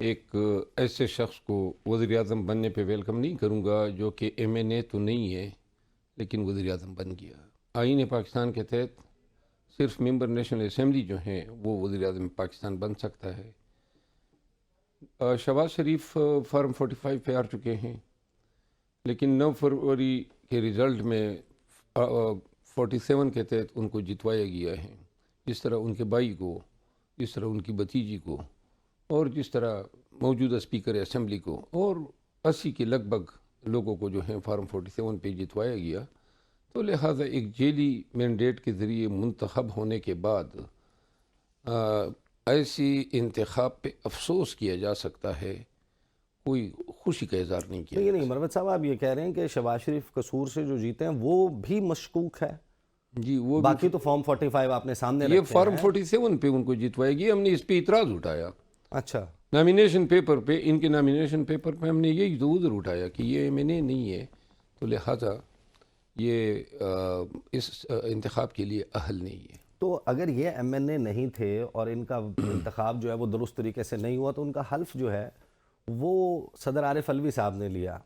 ایک ایسے شخص کو وزیر اعظم بننے پہ ویلکم نہیں کروں گا جو کہ MNA تو نہیں ہے لیکن وزیر اعظم بن گیا. آئین پاکستان کے تحت صرف ممبر نیشنل اسمبلی جو ہیں وہ وزیر اعظم پاکستان بن سکتا ہے. شہباز شریف فارم 45 پہ آ چکے ہیں لیکن 9 فروری کے رزلٹ میں 47 کے تحت ان کو جتوایا گیا ہے. جس طرح ان کے بھائی کو، جس طرح ان کی بھتیجی کو، اور جس طرح موجودہ اسپیکر اسمبلی کو اور 80 کے لگ بھگ لوگوں کو جو ہیں فارم 47 پہ جتوایا گیا، تو لہٰذا ایک جیلی مینڈیٹ کے ذریعے منتخب ہونے کے بعد ایسی انتخاب پہ افسوس کیا جا سکتا ہے، کوئی خوشی کا اظہار نہیں کیا. نہیں مروت صاحب، آپ یہ کہہ رہے ہیں کہ شہباز شریف قصور سے جو جیتے ہیں وہ بھی مشکوک ہے. جی وہ باقی تو فارم 45 آپ نے سامنے یہ رکھے فارم ہیں. 47 پہ ان کو جتوایا گیا. ہم نے اس پہ اعتراض اٹھایا اچھا، نامینیشن پیپر پہ، ان کے نامینیشن پیپر پہ ہم نے یہی تو ادھر اٹھایا کہ یہ MNA نہیں ہے تو لہٰذا یہ اس انتخاب کے لیے اہل نہیں ہے. تو اگر یہ MNA نہیں تھے اور ان کا انتخاب جو ہے وہ درست طریقے سے نہیں ہوا تو ان کا حلف جو ہے وہ صدر عارف علوی صاحب نے لیا.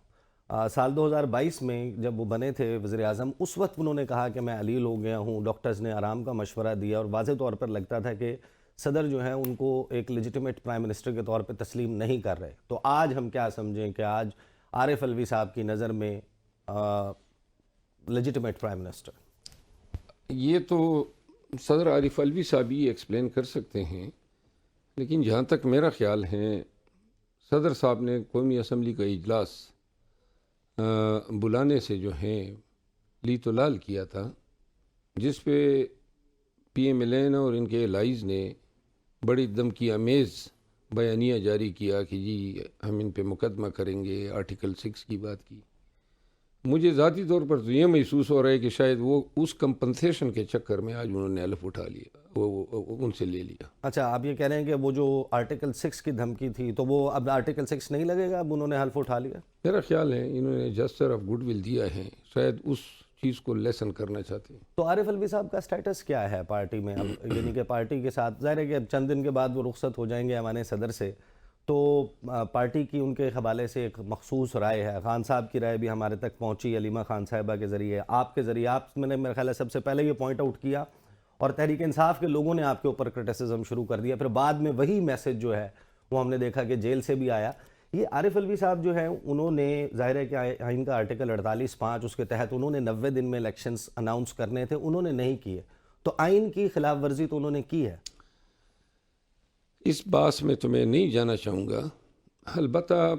سال 2022 میں جب وہ بنے تھے وزیر اعظم، اس وقت انہوں نے کہا کہ میں علیل ہو گیا ہوں، ڈاکٹرز نے آرام کا مشورہ دیا اور واضح طور پر لگتا تھا کہ صدر جو ہیں ان کو ایک لیجیٹیمیٹ پرائم منسٹر کے طور پہ تسلیم نہیں کر رہے. تو آج ہم کیا سمجھیں کہ آج عارف علوی صاحب کی نظر میں لیجیٹیمیٹ پرائم منسٹر؟ یہ تو صدر عارف علوی صاحب ہی ایکسپلین کر سکتے ہیں، لیکن جہاں تک میرا خیال ہے صدر صاحب نے قومی اسمبلی کا اجلاس بلانے سے جو ہیں لیت و لال کیا تھا، جس پہ PMLN اور ان کے الائز نے بڑی دمکی آمیز بیانیہ جاری کیا کہ جی ہم ان پہ مقدمہ کریں گے، آرٹیکل 6 کی بات کی. مجھے ذاتی طور پر تو یہ محسوس ہو رہا ہے کہ شاید وہ اس کمپنسیشن کے چکر میں آج انہوں نے حلف اٹھا لیا، وہ ان سے لے لیا. اچھا، آپ یہ کہہ رہے ہیں کہ وہ جو آرٹیکل 6 کی دھمکی تھی تو وہ اب آرٹیکل 6 نہیں لگے گا، اب انہوں نے حلف اٹھا لیا؟ میرا خیال ہے انہوں نے جسٹر آف گڈ ول دیا ہے، شاید اس چیز کو لیسن کرنا چاہتے ہیں. تو عارف علوی صاحب کا سٹیٹس کیا ہے پارٹی میں اب؟ یعنی کہ پارٹی کے ساتھ ظاہر ہے کہ اب چند دن کے بعد وہ رخصت ہو جائیں گے ایوان صدر سے، تو پارٹی کی ان کے حوالے سے ایک مخصوص رائے ہے. خان صاحب کی رائے بھی ہمارے تک پہنچی علیمہ خان صاحبہ کے ذریعے، آپ کے ذریعے. آپ میں نے میرا خیال ہے سب سے پہلے یہ پوائنٹ آؤٹ کیا اور تحریک انصاف کے لوگوں نے آپ کے اوپر کرٹیسزم شروع کر دیا، پھر بعد میں وہی میسج جو ہے وہ ہم نے دیکھا کہ جیل سے بھی آیا. یہ عارف علوی صاحب جو ہیں انہوں نے ظاہر ہے کہ آئین کا آرٹیکل 48(5) اس کے تحت انہوں نے 90 دن میں الیکشنز اناؤنس کرنے تھے، انہوں نے نہیں کیے، تو آئین کی خلاف ورزی تو انہوں نے کی ہے. اس بات میں تو میں نہیں جانا چاہوں گا. البتہ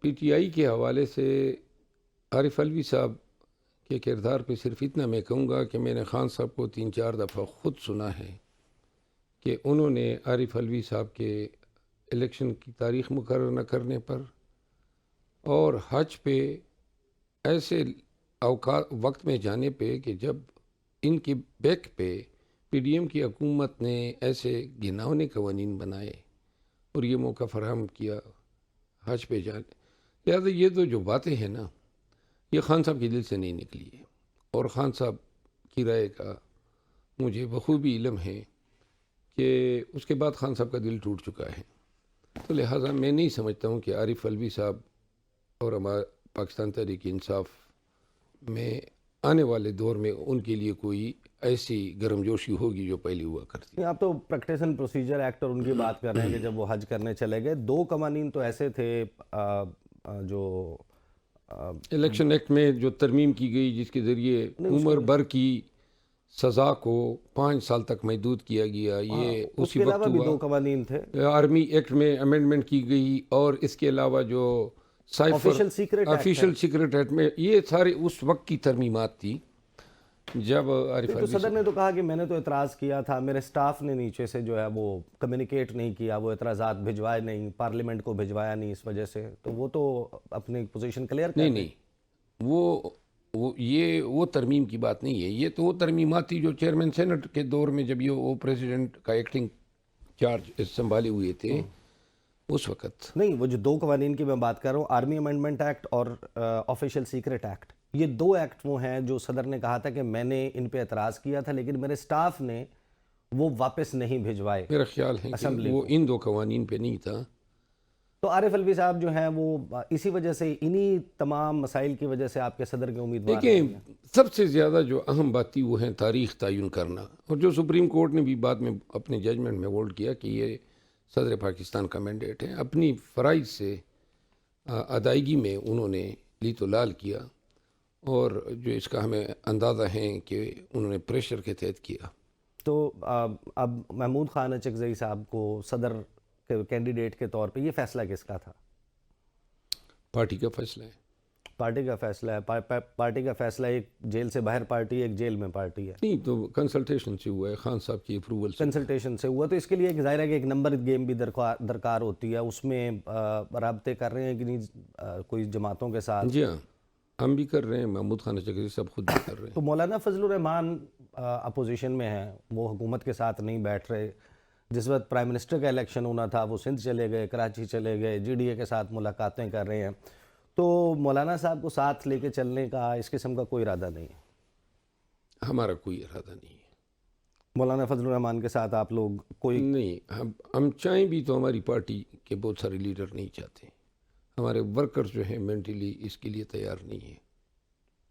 PTI کے حوالے سے عارف علوی صاحب کے کردار پہ صرف اتنا میں کہوں گا کہ میں نے خان صاحب کو 3-4 دفعہ خود سنا ہے کہ انہوں نے عارف علوی صاحب کے الیکشن کی تاریخ مقرر نہ کرنے پر اور حج پہ ایسے اوقات وقت میں جانے پہ کہ جب ان کے بیک پہ PDM کی حکومت نے ایسے گھناؤنے قوانین بنائے اور یہ موقع فراہم کیا حج پہ جانے. لہٰذا یہ تو جو باتیں ہیں نا، یہ خان صاحب کے دل سے نہیں نکلی ہے اور خان صاحب کی رائے کا مجھے بخوبی علم ہے کہ اس کے بعد خان صاحب کا دل ٹوٹ چکا ہے. تو لہٰذا میں نہیں سمجھتا ہوں کہ عارف علوی صاحب اور ہمارا پاکستان تحریک انصاف میں آنے والے دور میں ان کے لیے کوئی ایسی گرم جوشی ہوگی جو پہلے ہوا کرتی. آپ تو پریکٹس اینڈ پروسیجر ایکٹ اور ان کی بات کر رہے ہیں کہ جب وہ حج کرنے چلے گئے 2 قوانین تو ایسے تھے جو الیکشن ایکٹ میں جو ترمیم کی گئی جس کے ذریعے عمر بھر کی سزا کو 5 سال تک محدود کیا گیا، یہ اس کے علاوہ بھی 2 قوانین تھے. آرمی ایکٹ میں امینڈمنٹ کی گئی اور اس کے علاوہ جو آفیشل سیکرٹ ایکٹ میں، یہ سارے اس وقت کی ترمیمات تھی جب عارف تو علوی صدر نے تو کہا کہ میں نے تو اعتراض کیا تھا، میرے سٹاف نے نیچے سے جو ہے وہ کمیونیکیٹ نہیں کیا، وہ اعتراضات بھجوائے نہیں، پارلیمنٹ کو بھجوایا نہیں، اس وجہ سے تو وہ تو اپنی پوزیشن کلیئر کر نہیں وہ ترمیم کی بات نہیں ہے. یہ تو وہ ترمیمات تھی جو چیئرمین سینٹ کے دور میں جب یہ وہ پریزیڈنٹ کا ایکٹنگ چارج سنبھالے ہوئے تھے اس وقت. نہیں، وہ جو 2 قوانین کی میں بات کر رہا ہوں، آرمی امینڈمنٹ ایکٹ اور آفیشیل سیکرٹ ایکٹ، یہ 2 ایکٹ وہ ہیں جو صدر نے کہا تھا کہ میں نے ان پہ اعتراض کیا تھا لیکن میرے سٹاف نے وہ واپس نہیں بھجوائے. میرا خیال ہے کہ وہ ان 2 قوانین پہ نہیں تھا، تو عارف الوی صاحب جو ہیں وہ اسی وجہ سے انہی تمام مسائل کی وجہ سے آپ کے صدر کے امیدوار ہیں؟ دیکھیں سب سے زیادہ جو اہم بات تھی وہ ہے تاریخ تعین کرنا، اور جو سپریم کورٹ نے بھی بعد میں اپنے ججمنٹ میں ہولڈ کیا کہ یہ صدر پاکستان کا مینڈیٹ ہے، اپنی فرائض سے ادائیگی میں انہوں نے لیت و لال کیا، اور جو اس کا ہمیں اندازہ ہے کہ انہوں نے پریشر کے تحت کیا۔ تو اب محمود خان اچکزئی صاحب کو صدر کے کینڈیڈیٹ کے طور پہ یہ فیصلہ کس کا تھا؟ پارٹی کا فیصلہ ہے۔ پارٹی کا فیصلہ ہے؟ پارٹی کا فیصلہ ایک جیل سے باہر پارٹی، ایک جیل میں پارٹی ہے؟ نہیں تو کنسلٹیشن سے ہوا ہے، خان صاحب کی اپروول سے۔ کنسلٹیشن سے ہوا، تو اس کے لیے ایک ظاہر ہے کہ ایک نمبر گیم بھی درکار ہوتی ہے، اس میں رابطے کر رہے ہیں کہ نہیں کوئی جماعتوں کے ساتھ؟ جی ہاں، ہم بھی کر رہے ہیں، محمود خان اچکزئی صاحب خود بھی کر رہے ہیں۔ تو مولانا فضل الرحمان اپوزیشن میں ہیں، وہ حکومت کے ساتھ نہیں بیٹھ رہے، جس وقت پرائم منسٹر کا الیکشن ہونا تھا وہ سندھ چلے گئے، کراچی چلے گئے، جی ڈی اے کے ساتھ ملاقاتیں کر رہے ہیں، تو مولانا صاحب کو ساتھ لے کے چلنے کا اس قسم کا کوئی ارادہ نہیں ہے؟ ہمارا کوئی ارادہ نہیں ہے۔ مولانا فضل الرحمان کے ساتھ آپ لوگ کوئی نہیں، ہم چاہیں بھی تو ہماری پارٹی کے بہت سارے لیڈر نہیں چاہتے، ہمارے ورکرز جو ہیں مینٹلی اس کے لیے تیار نہیں ہیں۔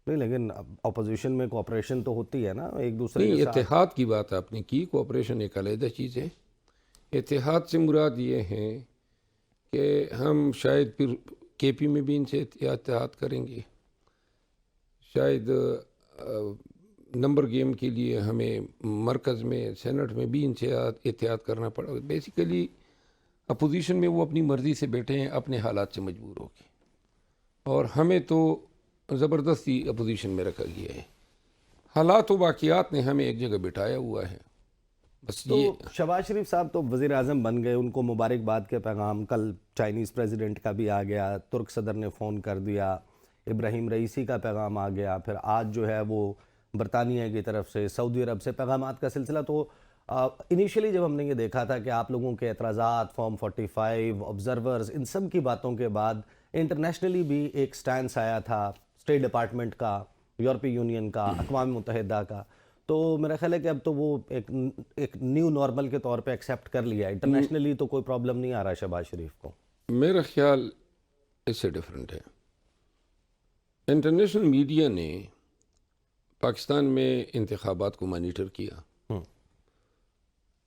نہیں، لیکن اپوزیشن میں کوآپریشن تو ہوتی ہے نا ایک دوسرے نہیں، کے ساتھ؟ اتحاد کی بات آپ نے کی، کوآپریشن ایک علیحدہ چیز ہے۔ اتحاد سے مراد یہ ہے کہ ہم شاید پھر کے پی میں بھی ان سے اتحاد کریں گے، شاید نمبر گیم کے لیے ہمیں مرکز میں سینٹ میں بھی ان سے اتحاد کرنا پڑا۔ بیسیکلی اپوزیشن میں وہ اپنی مرضی سے بیٹھے ہیں، اپنے حالات سے مجبور ہو کے، اور ہمیں تو زبردستی اپوزیشن میں رکھا گیا ہے۔ حالات و واقعات نے ہمیں ایک جگہ بٹھایا ہوا ہے، بس تو یہ۔ شہباز شریف صاحب تو وزیر اعظم بن گئے، ان کو مبارکباد کے پیغام کل چائنیز پریزیڈنٹ کا بھی آ گیا، ترک صدر نے فون کر دیا، ابراہیم رئیسی کا پیغام آ گیا، پھر آج جو ہے وہ برطانیہ کی طرف سے، سعودی عرب سے پیغامات کا سلسلہ۔ تو انیشلی جب ہم نے یہ دیکھا تھا کہ آپ لوگوں کے اعتراضات، فارم 45، آبزرورز، ان سب کی باتوں کے بعد انٹرنیشنلی بھی ایک سٹینس آیا تھا اسٹیٹ ڈپارٹمنٹ کا، یورپی یونین کا، اقوام متحدہ کا، تو میرا خیال ہے کہ اب تو وہ ایک نیو نارمل کے طور پہ ایکسیپٹ کر لیا ہے، انٹرنیشنلی تو کوئی پرابلم نہیں آ رہا شہباز شریف کو۔ میرا خیال اس سے ڈیفرنٹ ہے۔ انٹرنیشنل میڈیا نے پاکستان میں انتخابات کو مانیٹر کیا۔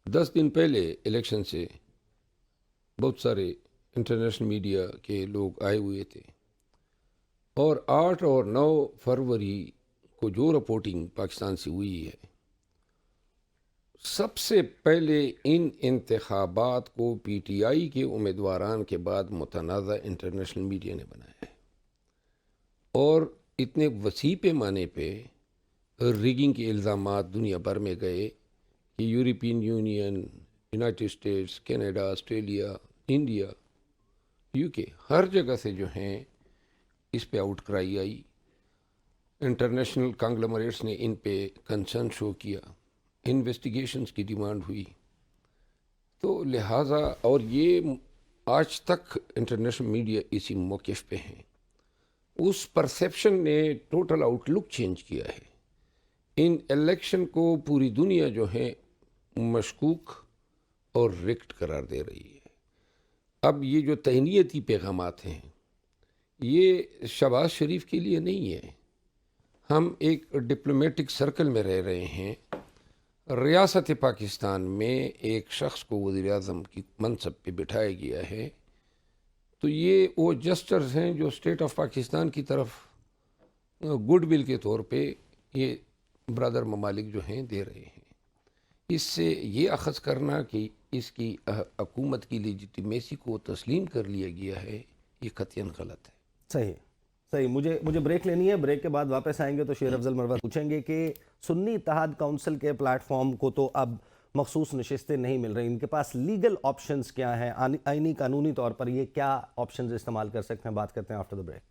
10 دن پہلے الیکشن سے بہت سارے انٹرنیشنل میڈیا کے لوگ آئے ہوئے تھے، اور 8 اور 9 فروری کو جو رپورٹنگ پاکستان سے ہوئی ہے، سب سے پہلے ان انتخابات کو پی ٹی آئی کے امیدواران کے بعد متنازع انٹرنیشنل میڈیا نے بنایا ہے، اور اتنے وسیع پیمانے پہ ریگنگ کے الزامات دنیا بھر میں گئے کہ European union, United States, Canada, Australia, India, you کے، ہر جگہ سے جو ہیں اس پہ آؤٹ کرائی آئی۔ انٹرنیشنل کانگلومریٹس نے ان پہ کنسرن شو کیا، انویسٹیگیشنز کی ڈیمانڈ ہوئی، تو لہٰذا اور یہ آج تک انٹرنیشنل میڈیا اسی موقف پہ ہیں۔ اس پرسیپشن نے ٹوٹل آؤٹ لک چینج کیا ہے۔ ان الیکشن کو پوری دنیا جو ہے مشکوک اور ریکٹ قرار دے رہی ہے۔ اب یہ جو تہنیتی پیغامات ہیں، یہ شہباز شریف کے لیے نہیں ہے۔ ہم ایک ڈپلومیٹک سرکل میں رہ رہے ہیں، ریاست پاکستان میں ایک شخص کو وزیر اعظم کی منصب پہ بٹھایا گیا ہے، تو یہ وہ جسٹرز ہیں جو اسٹیٹ آف پاکستان کی طرف گڈ ول کے طور پہ یہ برادر ممالک جو ہیں دے رہے ہیں۔ اس سے یہ اخذ کرنا کہ اس کی حکومت کی لیجیٹیمیسی کو تسلیم کر لیا گیا ہے، یہ قطعاً غلط ہے۔ صحیح۔ مجھے بریک لینی ہے، بریک کے بعد واپس آئیں گے تو شیر افضل مروت پوچھیں گے کہ سنی اتحاد کونسل کے پلیٹ فارم کو تو اب مخصوص نشستیں نہیں مل رہی، ان کے پاس لیگل آپشنز کیا ہیں، آئینی قانونی طور پر یہ کیا آپشنز استعمال کر سکتے ہیں؟ بات کرتے ہیں آفٹر دا بریک۔